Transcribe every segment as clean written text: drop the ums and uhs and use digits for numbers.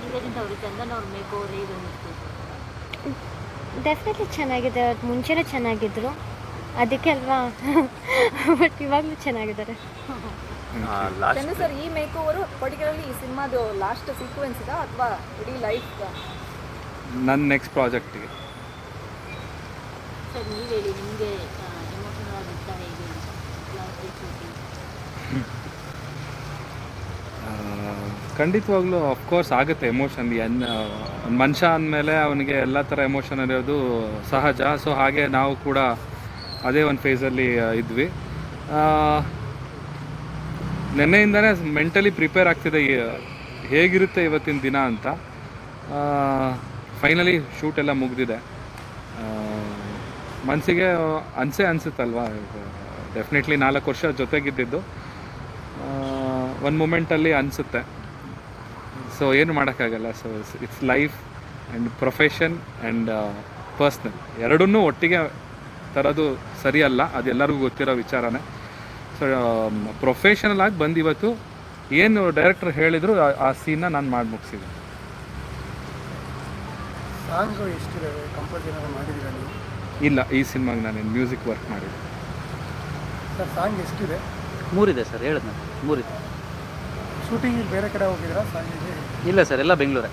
ಇದಕ್ಕಿಂತ ಅವರು ಚಂದನ್ ಅವ್ರ ಮೇಕ್ ಓವರ್ ಹೇಗೆ ಅನ್ನಿಸ್ತು? ಡೆಫಿನೆಟ್ಲಿ ಚೆನ್ನಾಗಿದೆ. ಅವ್ರು ಮುಂಚೆನೇ ಚೆನ್ನಾಗಿದ್ದರು, ಅದಕ್ಕೆ ಅಲ್ವಾ. ಬಟ್ ಇವಾಗಲೂ ಚೆನ್ನಾಗಿದ್ದಾರೆ. ಚಂದು ಸರ್, ಈ ಮೇಕ್ ಓವರು ಪರ್ಟಿಕ್ಯುಲರ್ಲಿ ಈ ಸಿನಿಮಾದು ಲಾಸ್ಟ್ ಸೀಕ್ವೆನ್ಸ್ ಇದಾ ಅಥವಾ ಇಡೀ ಲೈಫ್? ನನ್ನ ನೆಕ್ಸ್ಟ್ ಪ್ರಾಜೆಕ್ಟಿಗೆ. ಸರ್ ನೀವು ಹೇಳಿ, ನಿಮಗೆ ಎಮೋಷನಲ್ ಆಗುತ್ತಾ ಹೇಗೆ ಲಾಸ್ಟ್ ಶೂಟಿಂಗ್? ಖಂಡಿತವಾಗ್ಲೂ ಅಫ್ಕೋರ್ಸ್ ಆಗುತ್ತೆ ಎಮೋಷನ್. ಒಂದು ಮನುಷ್ಯ ಅಂದಮೇಲೆ ಅವನಿಗೆ ಎಲ್ಲ ಥರ ಎಮೋಷನ್ ಇರೋದು ಸಹಜ. ಸೊ ಹಾಗೆ ನಾವು ಕೂಡ ಅದೇ ಒಂದು ಫೇಸಲ್ಲಿ ಇದ್ವಿ. ನೆನ್ನೆಯಿಂದನೇ ಮೆಂಟಲಿ ಪ್ರಿಪೇರ್ ಆಗ್ತಿದೆ ಹೇಗಿರುತ್ತೆ ಇವತ್ತಿನ ದಿನ ಅಂತ. ಫೈನಲಿ ಶೂಟ್ ಎಲ್ಲ ಮುಗಿದಿದೆ. ಮನಸ್ಸಿಗೆ ಅನಿಸುತ್ತಲ್ವ, ಡೆಫಿನೆಟ್ಲಿ 4 ವರ್ಷ ಜೊತೆಗಿದ್ದಿದ್ದು ಒಂದು ಮೂಮೆಂಟಲ್ಲಿ ಅನಿಸುತ್ತೆ. ಸೊ ಏನು ಮಾಡೋಕ್ಕಾಗಲ್ಲ. So it's life and profession and personal ಎರಡನ್ನೂ ಒಟ್ಟಿಗೆ ತರೋದು ಸರಿಯಲ್ಲ, ಅದೆಲ್ಲರಿಗೂ ಗೊತ್ತಿರೋ ವಿಚಾರನೇ. ಸೊ ಪ್ರೊಫೆಷನಲ್ ಆಗಿ ಬಂದು ಇವತ್ತು ಏನು ಡೈರೆಕ್ಟರ್ ಹೇಳಿದರು ಆ ಸೀನ್ನ ನಾನು ಮಾಡಿ ಮುಗಿಸಿದೆ. ಸಾಂಗ್ಗಳು ಎಷ್ಟಿದ್ದಾವೆ? ಕಂಪೋಸ್ ಮಾಡಿದ್ದೀರಾ ನೀವು? ಇಲ್ಲ, ಈ ಸಿನಿಮಾಗೆ ನಾನೇನು ಮ್ಯೂಸಿಕ್ ವರ್ಕ್ ಮಾಡಿದ್ದೆ. ಸರ್ ಸಾಂಗ್ ಎಷ್ಟಿದೆ? 3 ಇದೆ ಸರ್, ಹೇಳಿದ್ನ 3 ಇದೆ. ಶೂಟಿಂಗ್ ಬೇರೆ ಕಡೆ ಹೋಗಿದ್ದೀರಾ ಸಾಂಗಿಗೆ? ಇಲ್ಲ ಸರ್, ಎಲ್ಲ ಬೆಂಗಳೂರೇ.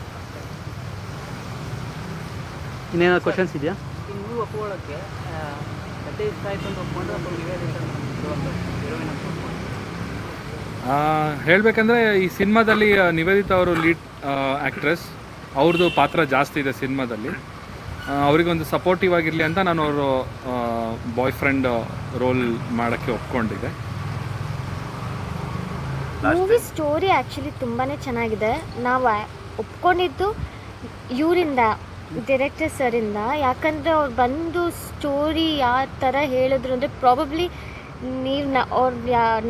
ಇನ್ನೇನಾದ್ರು ಕ್ವಶನ್ಸ್ ಇದೆಯಾ? ನೀವು ಒಪ್ಕೊಳ್ಳೋಕ್ಕೆ ಕತೆ ಇಷ್ಟ ಆಯಿತು ಅಂತ ಒಪ್ಕೊಂಡ್ರೆ ಅಥವಾ ಹೇಳಬೇಕಂದ್ರೆ ಈ ಸಿನಿಮಾದಲ್ಲಿ ನಿವೇದಿತಾ ಅವರು ಲೀಡ್ ಆ್ಯಕ್ಟ್ರೆಸ್. ಅವ್ರದ್ದು ಪಾತ್ರ ಜಾಸ್ತಿ ಇದೆ ಸಿನಿಮಾದಲ್ಲಿ. ಅವರಿಗೊಂದು ಸಪೋರ್ಟಿವ್ ಆಗಿರಲಿ ಅಂತ ನಾನು ಅವರು ಬಾಯ್ ಫ್ರೆಂಡ್ ರೋಲ್ ಮಾಡೋಕ್ಕೆ ಒಪ್ಕೊಂಡಿದ್ದೆ. ಮೂವಿ ಸ್ಟೋರಿ ಆ್ಯಕ್ಚುಲಿ ತುಂಬಾ ಚೆನ್ನಾಗಿದೆ. ನಾವು ಒಪ್ಕೊಂಡಿದ್ದು ಇವರಿಂದ, ಡೈರೆಕ್ಟರ್ ಸರಿಂದ. ಯಾಕಂದರೆ ಅವ್ರು ಬಂದು ಸ್ಟೋರಿ ಯಾವ ಥರ ಹೇಳಿದ್ರು ಅಂದರೆ ಪ್ರಾಬಬ್ಲಿ ನೀವು ಅವ್ರ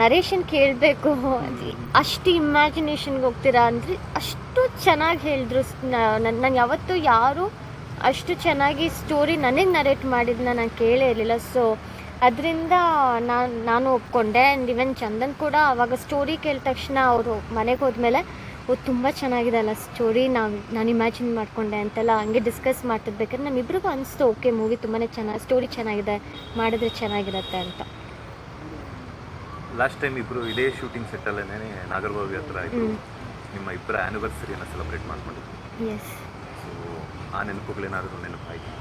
ನರೇಷನ್ ಕೇಳಬೇಕು, ಅಷ್ಟು ಇಮ್ಯಾಜಿನೇಷನ್ಗೆ ಹೋಗ್ತೀರಾ ಅಂದರೆ ಅಷ್ಟು ಚೆನ್ನಾಗಿ ಹೇಳಿದ್ರು. ನಾನು ಯಾವತ್ತೂ ಯಾರು ಅಷ್ಟು ಚೆನ್ನಾಗಿ ಸ್ಟೋರಿ ನನಗೆ ನರೇಟ್ ಮಾಡಿದ್ದನ್ನ ನಾನು ಕೇಳೇ ಇರಲಿಲ್ಲ. ಸೊ ಅದರಿಂದ ನಾನು ಒಪ್ಕೊಂಡೆ. ಆ್ಯಂಡ್ ಇವನ್ ಚಂದನ್ ಕೂಡ ಆವಾಗ ಸ್ಟೋರಿ ಕೇಳಿದ ತಕ್ಷಣ ಅವರು ಮನೆಗೆ ಹೋದ್ಮೇಲೆ ತುಂಬ ಚೆನ್ನಾಗಿದೆ ಅಲ್ಲ ಸ್ಟೋರಿ, ನಾನು ಇಮ್ಯಾಜಿನ್ ಮಾಡಿಕೊಂಡೆ ಅಂತೆಲ್ಲ ಹಂಗೆ ಡಿಸ್ಕಸ್ ಮಾಡ್ತಿರ್ಬೇಕಾದ್ರೆ ನಮ್ಮಿಬ್ರಿಗೂ ಅನಿಸ್ತು, ಓಕೆ ಮೂವಿ ತುಂಬಾ ಸ್ಟೋರಿ ಚೆನ್ನಾಗಿದೆ, ಮಾಡಿದ್ರೆ ಚೆನ್ನಾಗಿರುತ್ತೆ ಅಂತ. ಲಾಸ್ಟ್ ಟೈಮ್ ಇಬ್ಬರು ಇದೇ ಶೂಟಿಂಗ್ ಸೆಟ್ಟಲ್ಲೇ ನಾಗರಬಾವಿ ಹತ್ರ ಇಬ್ಬರು ನಿಮ್ಮ ಇಬ್ಬರ ಆ್ಯನಿವರ್ಸರಿಯನ್ನು ಸೆಲೆಬ್ರೇಟ್ ಮಾಡ್ಕೊಂಡಿದ್ವಿ. ಎಸ್. ಸೊ ಆ ನೆನಪುಗಳೇನಾದರೂ ನೆನಪಾಯಿತು?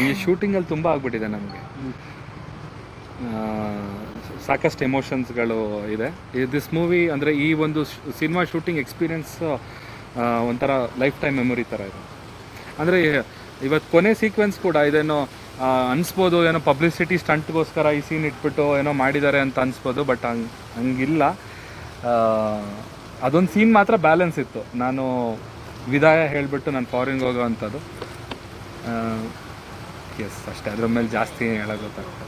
ಈ ಶೂಟಿಂಗಲ್ಲಿ ತುಂಬ ಆಗ್ಬಿಟ್ಟಿದೆ ನಮಗೆ. ಸಾಕಷ್ಟು ಎಮೋಷನ್ಸ್ಗಳು ಇದೆ. ದಿಸ್ ಮೂವಿ ಅಂದರೆ ಈ ಒಂದು ಸಿನಿಮಾ ಶೂಟಿಂಗ್ ಎಕ್ಸ್ಪೀರಿಯನ್ಸ್ ಒಂಥರ ಲೈಫ್ ಟೈಮ್ ಮೆಮೊರಿ ಥರ ಇದೆ. ಅಂದರೆ ಇವತ್ತು ಕೊನೆ ಸೀಕ್ವೆನ್ಸ್ ಕೂಡ ಇದೇನೋ ಅನಿಸ್ಬೋದು, ಏನೋ ಪಬ್ಲಿಸಿಟಿ ಸ್ಟಂಟ್ಗೋಸ್ಕರ ಈ ಸೀನ್ ಇಟ್ಬಿಟ್ಟು ಏನೋ ಮಾಡಿದ್ದಾರೆ ಅಂತ ಅನಿಸ್ಬೋದು. ಬಟ್ ಹಂಗಿಲ್ಲ. ಅದೊಂದು ಸೀನ್ ಮಾತ್ರ ಬ್ಯಾಲೆನ್ಸ್ ಇತ್ತು. ನಾನು ವಿದಾಯ ಹೇಳಿಬಿಟ್ಟು ನಾನು ಫಾರಿನ್ಗೆ ಹೋಗೋ ಅಂಥದ್ದು. ಎಸ್, ಅಷ್ಟೇ. ಅದ್ರ ಮೇಲೆ ಜಾಸ್ತಿ ಹೇಳೋದು ಗೊತ್ತಾಗ್ತದೆ.